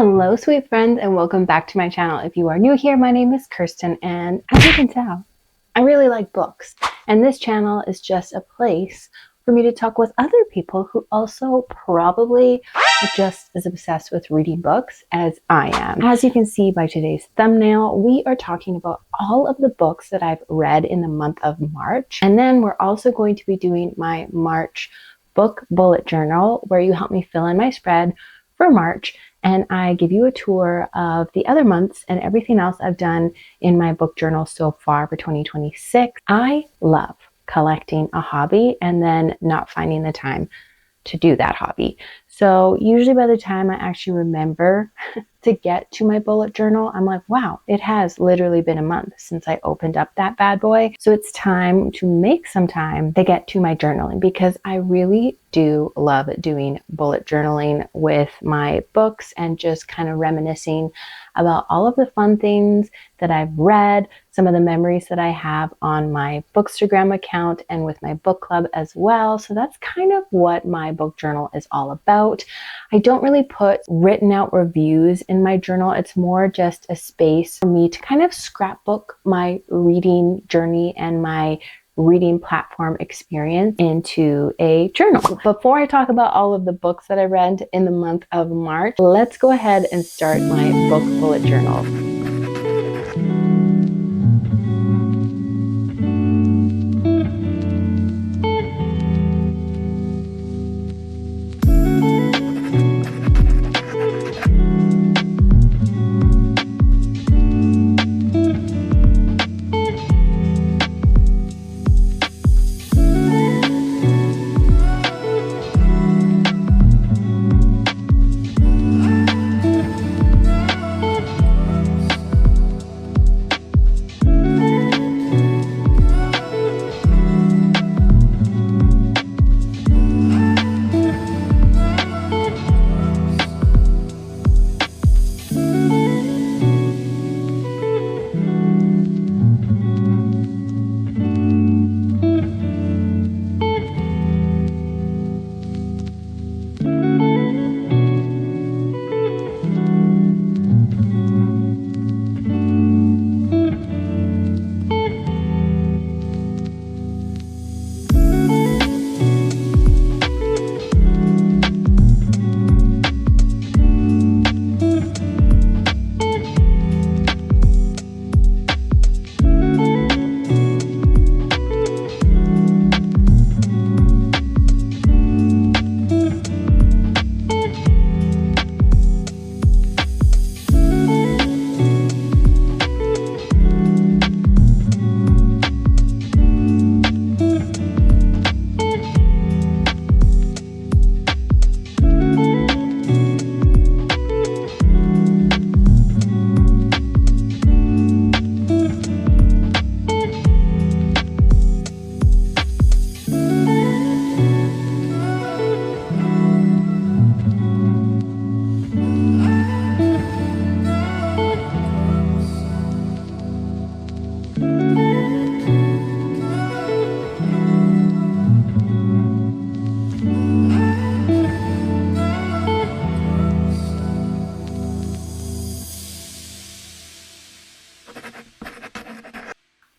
Hello, sweet friends, and welcome back to my channel. If you are new here, my name is Kirsten, and as you can tell, I really like books. And this channel is just a place for me to talk with other people who also probably are just as obsessed with reading books as I am. As you can see by today's thumbnail, we are talking about all of the books that I've read in the month of March. And then we're also going to be doing my March book bullet journal, where you help me fill in my spread for March. And I give you a tour of the other months and everything else I've done in my book journal so far for 2026. I love collecting a hobby and then not finding the time to do that hobby. So usually by the time I actually remember to get to my bullet journal, I'm like, wow, it has literally been a month since I opened up that bad boy. So it's time to make some time to get to my journaling, because I really do love doing bullet journaling with my books and just kind of reminiscing about all of the fun things that I've read, some of the memories that I have on my Bookstagram account and with my book club as well. So that's kind of what my book journal is all about. I don't really put written out reviews in my journal. It's more just a space for me to kind of scrapbook my reading journey and my reading platform experience into a journal. Before I talk about all of the books that I read in the month of March, let's go ahead and start my book bullet journal.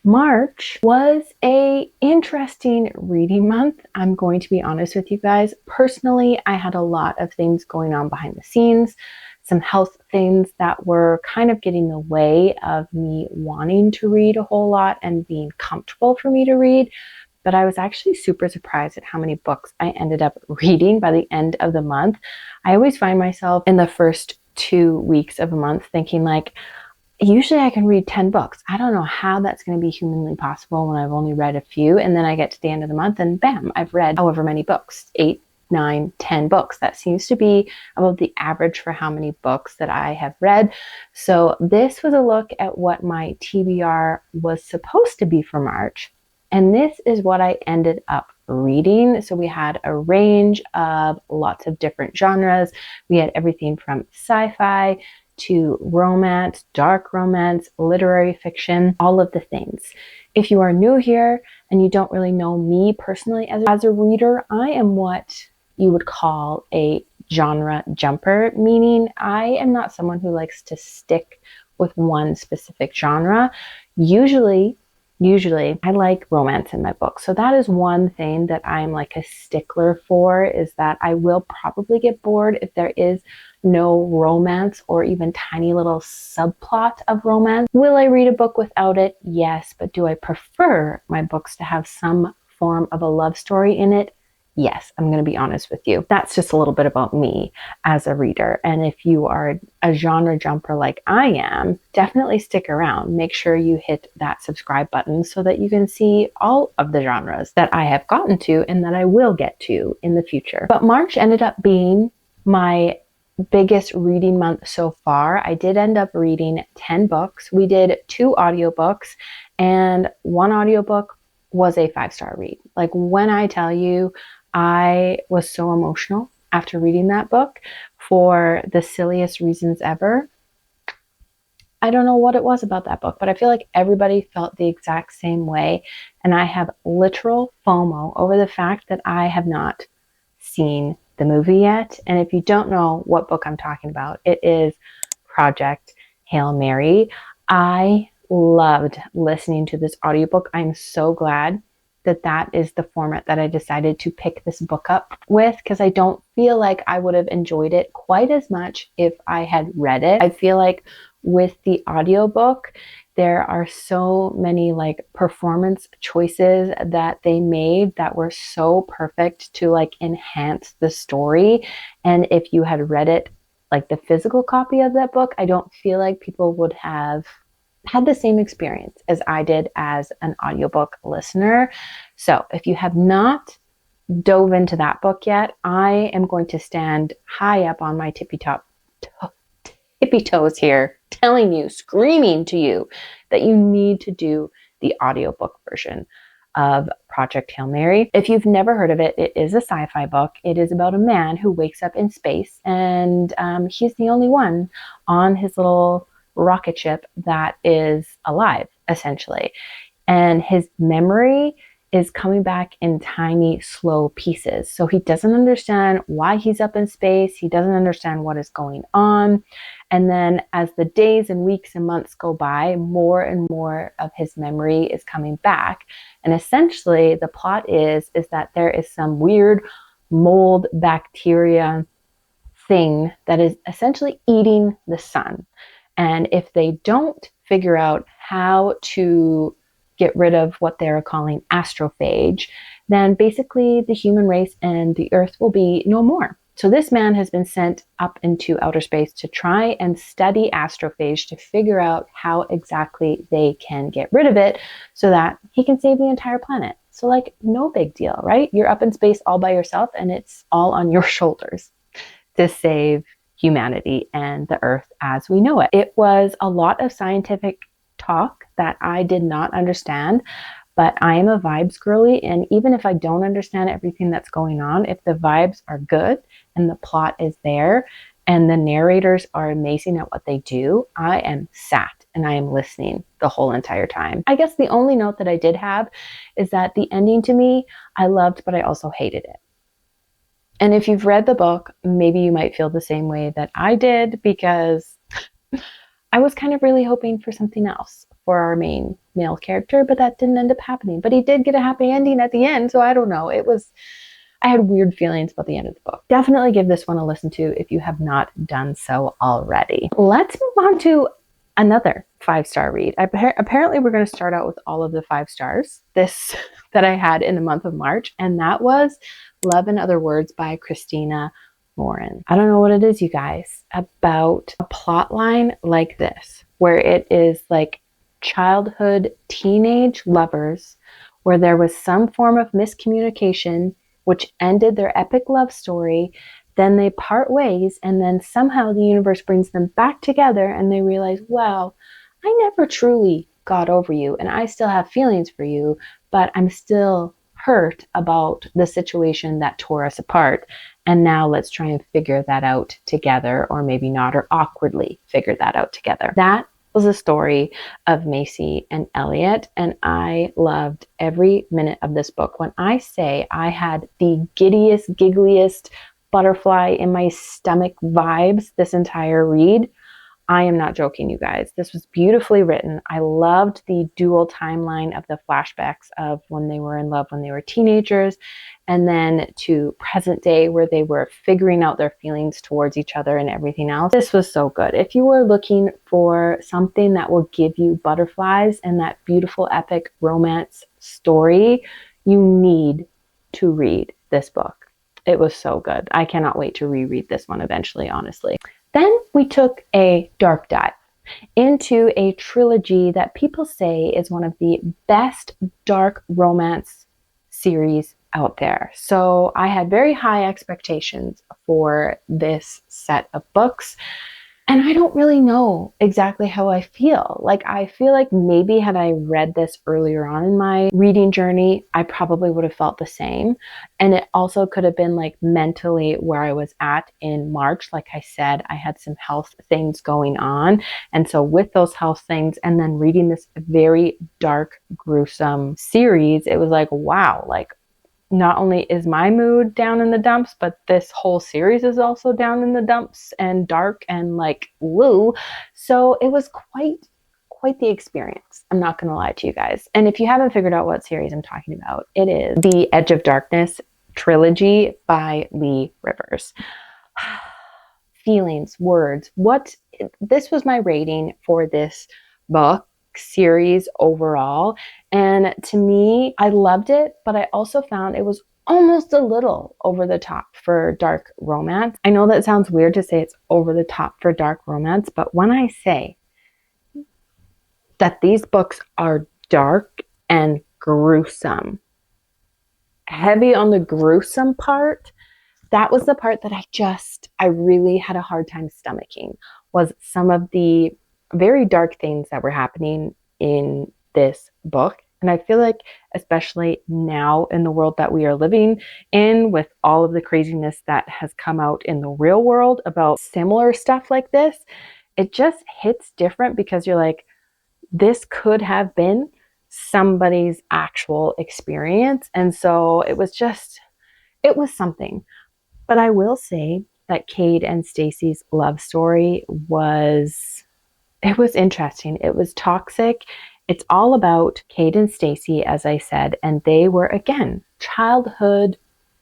March was an interesting reading month. I'm going to be honest with you guys. Personally, I had a lot of things going on behind the scenes, some health things that were kind of getting in the way of me wanting to read a whole lot and being comfortable for me to read. But I was actually super surprised at how many books I ended up reading by the end of the month. I always find myself in the first 2 weeks of a month thinking like, usually I can read 10 books. I don't know how that's going to be humanly possible when I've only read a few. And then I get to the end of the month and bam, I've read however many books, 8, 9, 10 books. That seems to be about the average for how many books that I have read. So this was a look at what my TBR was supposed to be for March. And this is what I ended up reading. So we had a range of lots of different genres. We had everything from sci-fi to romance, dark romance, literary fiction, all of the things. If you are new here and you don't really know me personally as a reader, I am what you would call a genre jumper, meaning I am not someone who likes to stick with one specific genre. Usually I like romance in my books. So that is one thing that I'm like a stickler for, is that I will probably get bored if there is no romance or even tiny little subplot of romance. Will I read a book without it? Yes. But do I prefer my books to have some form of a love story in it? Yes, I'm going to be honest with you. That's just a little bit about me as a reader. And if you are a genre jumper like I am, definitely stick around. Make sure you hit that subscribe button so that you can see all of the genres that I have gotten to and that I will get to in the future. But March ended up being my biggest reading month so far. I did end up reading 10 books. We did 2 audiobooks, and one audiobook was a 5-star read. Like, when I tell you, I was so emotional after reading that book for the silliest reasons ever. I don't know what it was about that book, but I feel like everybody felt the exact same way. And I have literal FOMO over the fact that I have not seen the movie yet. And if you don't know what book I'm talking about, it is Project Hail Mary. I loved listening to this audiobook. I'm so glad that that is the format that I decided to pick this book up with, because I don't feel like I would have enjoyed it quite as much if I had read it. I feel like with the audiobook, there are so many like performance choices that they made that were so perfect to like enhance the story. And if you had read it, like the physical copy of that book, I don't feel like people would have had the same experience as I did as an audiobook listener. So if you have not dove into that book yet, I am going to stand high up on my tippy toes here, telling you, screaming to you that you need to do the audiobook version of Project Hail Mary. If you've never heard of it, it is a sci-fi book. It is about a man who wakes up in space, and he's the only one on his little rocket ship that is alive, essentially. And his memory is coming back in tiny, slow pieces. So he doesn't understand why he's up in space. He doesn't understand what is going on. And then as the days and weeks and months go by, more and more of his memory is coming back. And essentially the plot is that there is some weird mold bacteria thing that is essentially eating the sun. And if they don't figure out how to get rid of what they're calling astrophage, then basically the human race and the earth will be no more. So this man has been sent up into outer space to try and study astrophage to figure out how exactly they can get rid of it so that he can save the entire planet. So like, no big deal, right? You're up in space all by yourself and it's all on your shoulders to save humanity and the earth as we know it. It was a lot of scientific talk that I did not understand, but I am a vibes girly, and even if I don't understand everything that's going on, if the vibes are good and the plot is there and the narrators are amazing at what they do, I am sat and I am listening the whole entire time. I guess the only note that I did have is that the ending to me, I loved, but I also hated it. And if you've read the book, maybe you might feel the same way that I did, because I was kind of really hoping for something else for our main male character, but that didn't end up happening. But he did get a happy ending at the end, so I don't know. I had weird feelings about the end of the book. Definitely give this one a listen to if you have not done so already. Let's move on to another 5-star read. Apparently we're going to start out with all of the 5 stars that I had in the month of March, and that was Love and Other Words by Christina Lauren. I don't know what it is, you guys, about a plot line like this, where it is like childhood teenage lovers, where there was some form of miscommunication which ended their epic love story. Then they part ways, and then somehow the universe brings them back together and they realize, wow, I never truly got over you and I still have feelings for you, but I'm still hurt about the situation that tore us apart. And now let's try and figure that out together, or maybe not, or awkwardly figure that out together. That was a story of Macy and Elliot, and I loved every minute of this book. When I say I had the giddiest, giggliest, butterfly in my stomach vibes this entire read. I am not joking, you guys. This was beautifully written. I loved the dual timeline of the flashbacks of when they were in love when they were teenagers, and then to present day where they were figuring out their feelings towards each other and everything else. This was so good. If you are looking for something that will give you butterflies and that beautiful epic romance story, you need to read this book. It was so good. I cannot wait to reread this one eventually, honestly. Then we took a dark dive into a trilogy that people say is one of the best dark romance series out there. So I had very high expectations for this set of books. And I don't really know exactly how I feel. Like, I feel like maybe had I read this earlier on in my reading journey, I probably would have felt the same. And it also could have been like mentally where I was at in March. Like I said, I had some health things going on. And so with those health things and then reading this very dark, gruesome series, it was like, wow, like, not only is my mood down in the dumps, but this whole series is also down in the dumps and dark and like woo. So it was quite the experience. I'm not going to lie to you guys. And if you haven't figured out what series I'm talking about, it is the Edge of Darkness trilogy by Lee Rivers. Feelings, words, this was my rating for this book series overall. And to me, I loved it, but I also found it was almost a little over the top for dark romance. I know that sounds weird to say it's over the top for dark romance, but when I say that these books are dark and gruesome, heavy on the gruesome part, that was the part that I really had a hard time stomaching, was some of the very dark things that were happening in this book. And I feel like, especially now in the world that we are living in, with all of the craziness that has come out in the real world about similar stuff like this, it just hits different because you're like, this could have been somebody's actual experience. And so it was something. But I will say that Cade and Stacy's love story was interesting. It was toxic. It's all about Cade and Stacy, as I said, and they were, again, childhood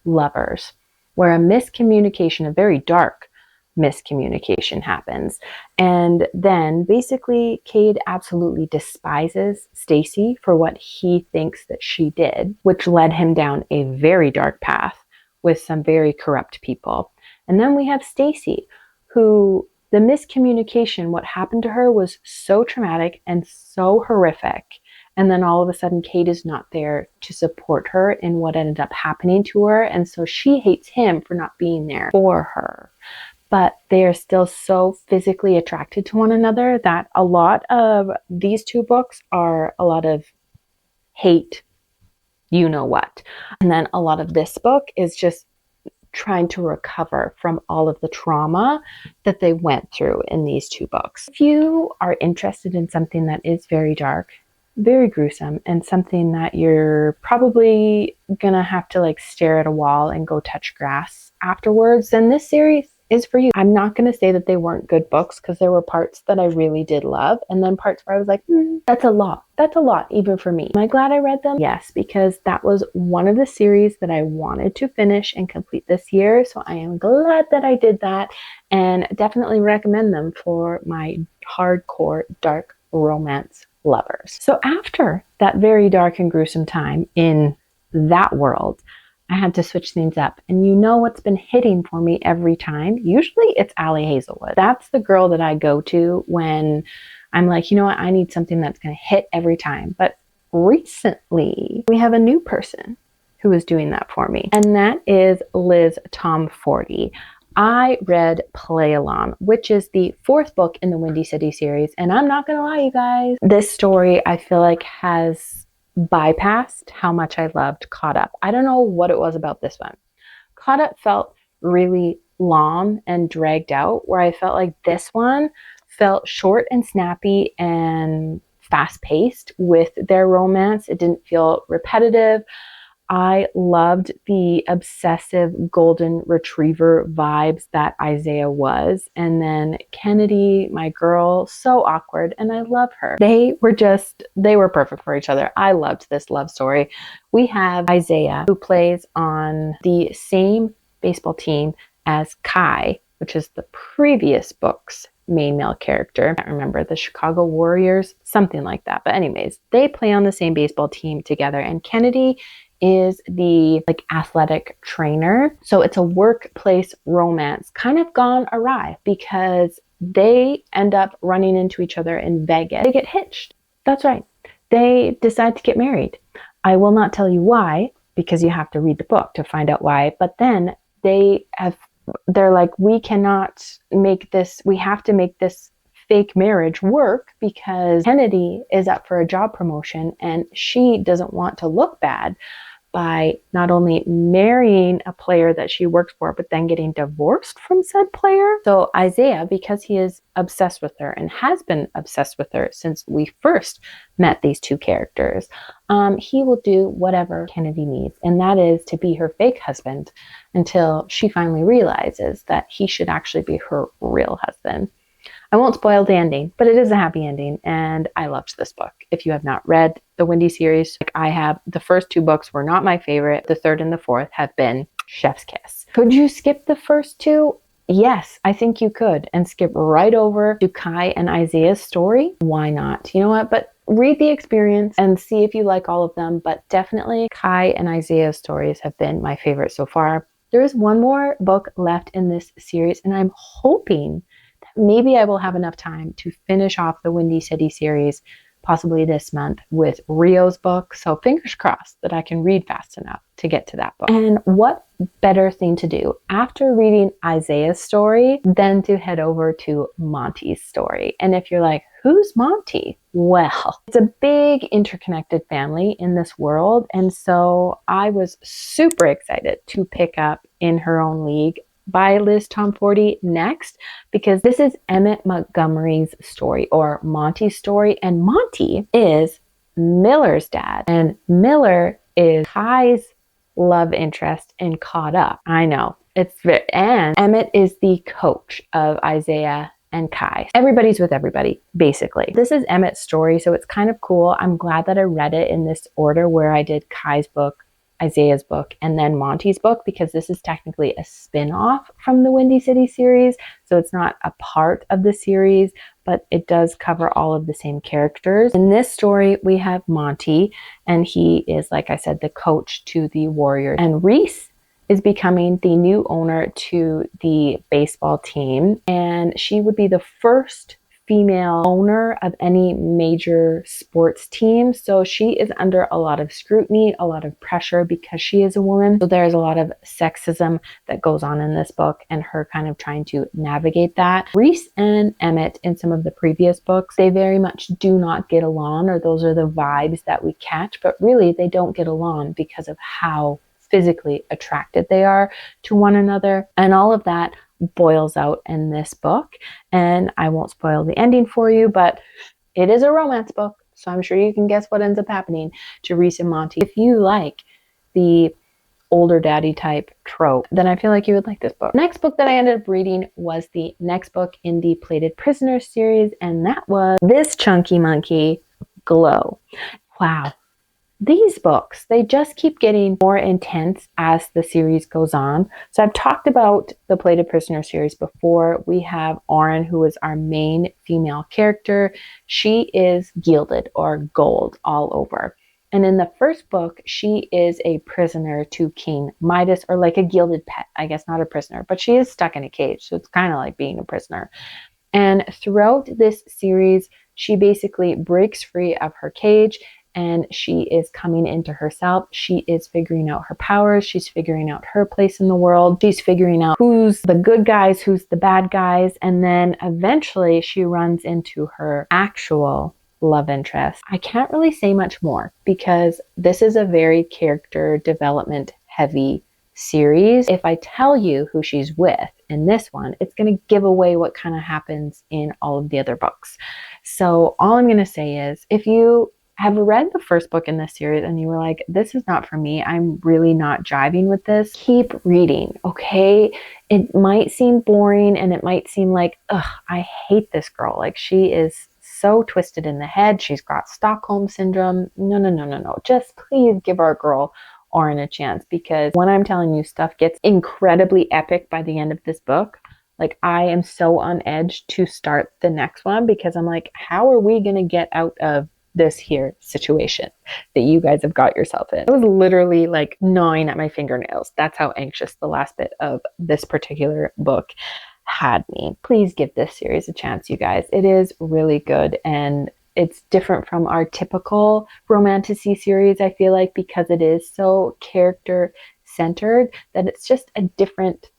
lovers, where a miscommunication, a very dark miscommunication happens. And then basically Cade absolutely despises Stacy for what he thinks that she did, which led him down a very dark path with some very corrupt people. And then we have Stacy, who the miscommunication, what happened to her was so traumatic and so horrific. And then all of a sudden, Cade is not there to support her in what ended up happening to her. And so she hates him for not being there for her. But they are still so physically attracted to one another that a lot of these two books are a lot of hate, you know what. And then a lot of this book is just trying to recover from all of the trauma that they went through in these two books. If you are interested in something that is very dark, very gruesome, and something that you're probably gonna have to like stare at a wall and go touch grass afterwards, then this series is for you. I'm not going to say that they weren't good books, because there were parts that I really did love, and then parts where I was like, that's a lot. That's a lot, even for me. Am I glad I read them? Yes, because that was one of the series that I wanted to finish and complete this year. So I am glad that I did that, and definitely recommend them for my hardcore dark romance lovers. So after that very dark and gruesome time in that world, I had to switch things up. And you know what's been hitting for me every time? Usually it's Allie Hazelwood. That's the girl that I go to when I'm like, you know what, I need something that's going to hit every time. But recently we have a new person who is doing that for me. And that is Liz Tomforty. I read Play Along, which is the 4th book in the Windy City series. And I'm not going to lie, you guys, this story I feel like has bypassed how much I loved Caught Up. I don't know what it was about this one. Caught Up felt really long and dragged out, where I felt like this one felt short and snappy and fast-paced with their romance. It didn't feel repetitive. I loved the obsessive golden retriever vibes that Isaiah was. And then Kennedy, my girl, so awkward, and I love her. They were perfect for each other. I loved this love story. We have Isaiah, who plays on the same baseball team as Kai, which is the previous book's main male character. I can't remember, the Chicago Warriors, something like that. But anyways, they play on the same baseball team together, and Kennedy is the athletic trainer. So it's a workplace romance kind of gone awry because they end up running into each other in Vegas. They get hitched. That's right. They decide to get married. I will not tell you why, because you have to read the book to find out why. But then they're like, we cannot make this, we have to make this fake marriage work because Kennedy is up for a job promotion and she doesn't want to look bad by not only marrying a player that she works for, but then getting divorced from said player. So Isaiah, because he is obsessed with her and has been obsessed with her since we first met these two characters, he will do whatever Kennedy needs, and that is to be her fake husband until she finally realizes that he should actually be her real husband. I won't spoil the ending, but it is a happy ending, and I loved this book. If you have not read the Wendy series, like I have, the first two books were not my favorite. The third and the fourth have been chef's kiss. Could you skip the first two? Yes, I think you could, and skip right over to Kai and Isaiah's story. Why not? You know what? But read the experience and see if you like all of them. But definitely Kai and Isaiah's stories have been my favorite so far. There is one more book left in this series, and I'm hoping maybe I will have enough time to finish off the Windy City series, possibly this month, with Rio's book. So fingers crossed that I can read fast enough to get to that book. And what better thing to do after reading Isaiah's story than to head over to Monty's story. And if you're like, who's Monty? Well, it's a big interconnected family in this world. And so I was super excited to pick up In Her Own League by Liz Tomforty next, because this is Emmett Montgomery's story, or Monty's story, and Monty is Miller's dad, and Miller is Kai's love interest in Caught Up. I know, and Emmett is the coach of Isaiah and Kai. Everybody's with everybody, basically. This is Emmett's story, so it's kind of cool. I'm glad that I read it in this order where I did Kai's book, Isaiah's book, and then Monty's book, because this is technically a spin-off from the Windy City series. So it's not a part of the series, but it does cover all of the same characters. In this story, we have Monty, and he is, like I said, the coach to the Warriors. And Reese is becoming the new owner to the baseball team, and she would be the first female owner of any major sports team. So she is under a lot of scrutiny, a lot of pressure because she is a woman. So there's a lot of sexism that goes on in this book and her kind of trying to navigate that. Reese and Emmett in some of the previous books, they very much do not get along, or those are the vibes that we catch, but really they don't get along because of how physically attracted they are to one another. And all of that boils out in this book, and I won't spoil the ending for you, but it is a romance book, so I'm sure you can guess what ends up happening to Reese and Monty. If you like the older daddy type trope, then I feel like you would like this book. Next book that I ended up reading was the next book in the Plated Prisoners series, and that was this chunky monkey, Glow. Wow. These books, they just keep getting more intense as the series goes on. So I've talked about the Plated Prisoner series before. We have Auren, who is our main female character. She is gilded, or gold, all over. And in the first book, she is a prisoner to King Midas, or like a gilded pet. I guess not a prisoner, but she is stuck in a cage. So it's kind of like being a prisoner. And throughout this series, she basically breaks free of her cage, and she is coming into herself. She is figuring out her powers. She's figuring out her place in the world. She's figuring out who's the good guys, who's the bad guys. And then eventually she runs into her actual love interest. I can't really say much more because this is a very character development heavy series. If I tell you who she's with in this one, it's going to give away what kind of happens in all of the other books. So all I'm going to say is, if you have read the first book in this series and you were like, this is not for me, I'm really not jiving with this, keep reading, okay? It might seem boring and it might seem like, ugh, I hate this girl. Like, she is so twisted in the head. She's got Stockholm syndrome. No. Just please give our girl Oren a chance, because when I'm telling you, stuff gets incredibly epic by the end of this book. Like, I am so on edge to start the next one because I'm like, how are we going to get out of this here situation that you guys have got yourself in? I was literally like gnawing at my fingernails. That's how anxious the last bit of this particular book had me. Please give this series a chance, you guys. It is really good, and it's different from our typical romantasy series, I feel like, because it is so character centered that it's just a different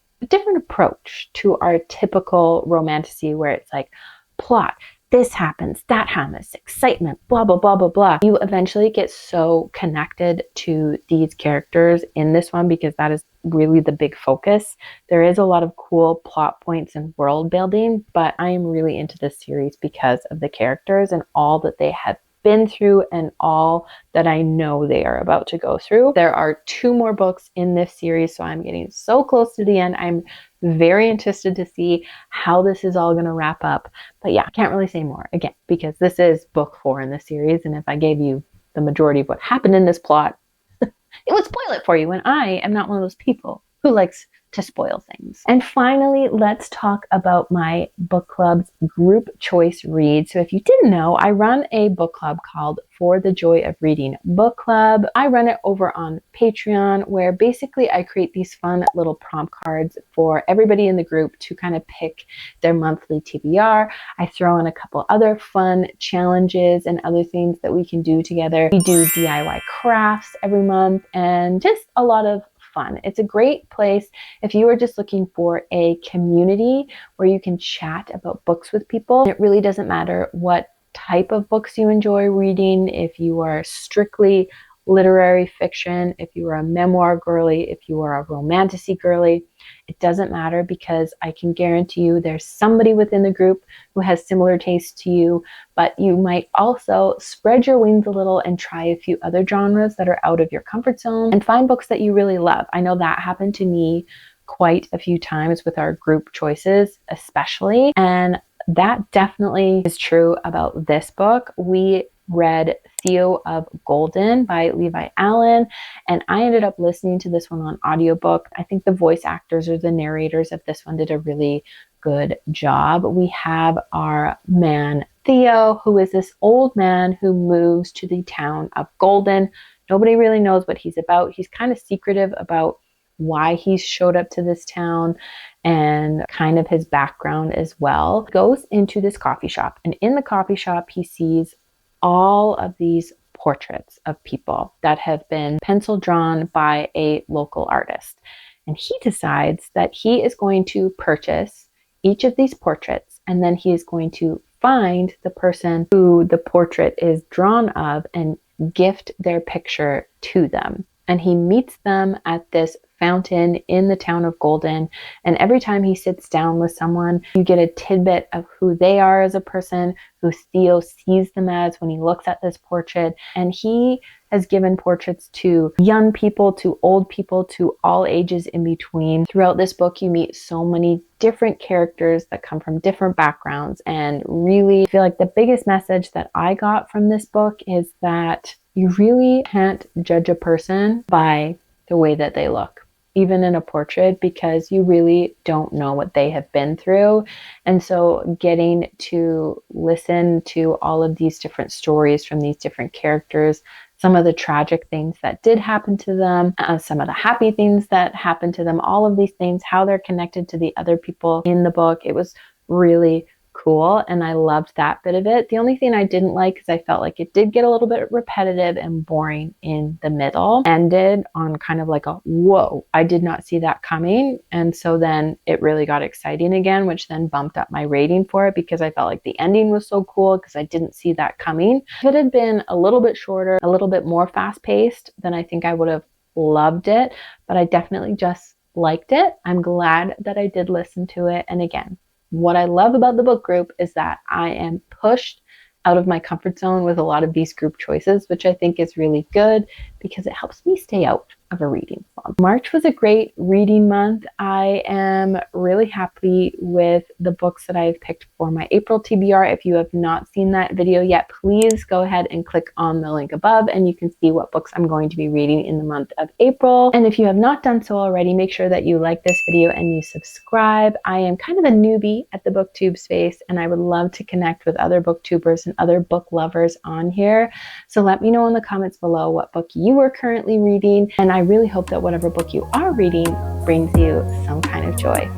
approach to our typical romantasy, where it's like plot, this happens, that happens, excitement, blah, blah, blah, blah, blah. You eventually get so connected to these characters in this one because that is really the big focus. There is a lot of cool plot points and world building, but I am really into this series because of the characters and all that they have been through and all that I know they are about to go through. There are 2 more books in this series, so I'm getting so close to the end. I'm very interested to see how this is all going to wrap up. But yeah, I can't really say more, again, because this is book 4 in the series, and if I gave you the majority of what happened in this plot, it would spoil it for you, and I am not one of those people who likes to spoil things. And finally, let's talk about my book club's group choice read. So if you didn't know, I run a book club called For the Joy of Reading Book Club. I run it over on Patreon, where basically I create these fun little prompt cards for everybody in the group to kind of pick their monthly TBR. I throw in a couple other fun challenges and other things that we can do together. We do DIY crafts every month and just a lot of fun. It's a great place if you are just looking for a community where you can chat about books with people. It really doesn't matter what type of books you enjoy reading. If you are strictly literary fiction, if you are a memoir girly, if you are a romantasy girly, it doesn't matter, because I can guarantee you there's somebody within the group who has similar tastes to you, but you might also spread your wings a little and try a few other genres that are out of your comfort zone and find books that you really love. I know that happened to me quite a few times with our group choices, especially, and that definitely is true about this book. We read Theo of Golden by Levi Allen, and I ended up listening to this one on audiobook. I think the voice actors or the narrators of this one did a really good job. We have our man Theo, who is this old man who moves to the town of Golden. Nobody really knows what he's about. He's kind of secretive about why he showed up to this town and kind of his background as well. He goes into this coffee shop, and in the coffee shop he sees all of these portraits of people that have been pencil drawn by a local artist. And he decides that he is going to purchase each of these portraits, and then he is going to find the person who the portrait is drawn of and gift their picture to them. And he meets them at this fountain in the town of Golden. And every time he sits down with someone, you get a tidbit of who they are as a person, who Theo sees them as when he looks at this portrait. And he has given portraits to young people, to old people, to all ages in between. Throughout this book, you meet so many different characters that come from different backgrounds. And really, I feel like the biggest message that I got from this book is that you really can't judge a person by the way that they look, even in a portrait, because you really don't know what they have been through. And so getting to listen to all of these different stories from these different characters, some of the tragic things that did happen to them, some of the happy things that happened to them, all of these things, how they're connected to the other people in the book. It was really cool, and I loved that bit of it. The only thing I didn't like is I felt like it did get a little bit repetitive and boring in the middle. Ended on kind of like a whoa, I did not see that coming. And so then it really got exciting again, which then bumped up my rating for it, because I felt like the ending was so cool because I didn't see that coming. If it had been a little bit shorter, a little bit more fast-paced, then I think I would have loved it, but I definitely just liked it. I'm glad that I did listen to it. And again, what I love about the book group is that I am pushed out of my comfort zone with a lot of these group choices, which I think is really good because it helps me stay out of a reading slump. March was a great reading month. I am really happy with the books that I've picked for my April TBR. If you have not seen that video yet, please go ahead and click on the link above and you can see what books I'm going to be reading in the month of April. And if you have not done so already, make sure that you like this video and you subscribe. I am kind of a newbie at the booktube space and I would love to connect with other booktubers and other book lovers on here. So let me know in the comments below what book you are currently reading, and I really hope that whatever book you are reading brings you some kind of joy.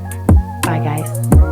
Bye guys.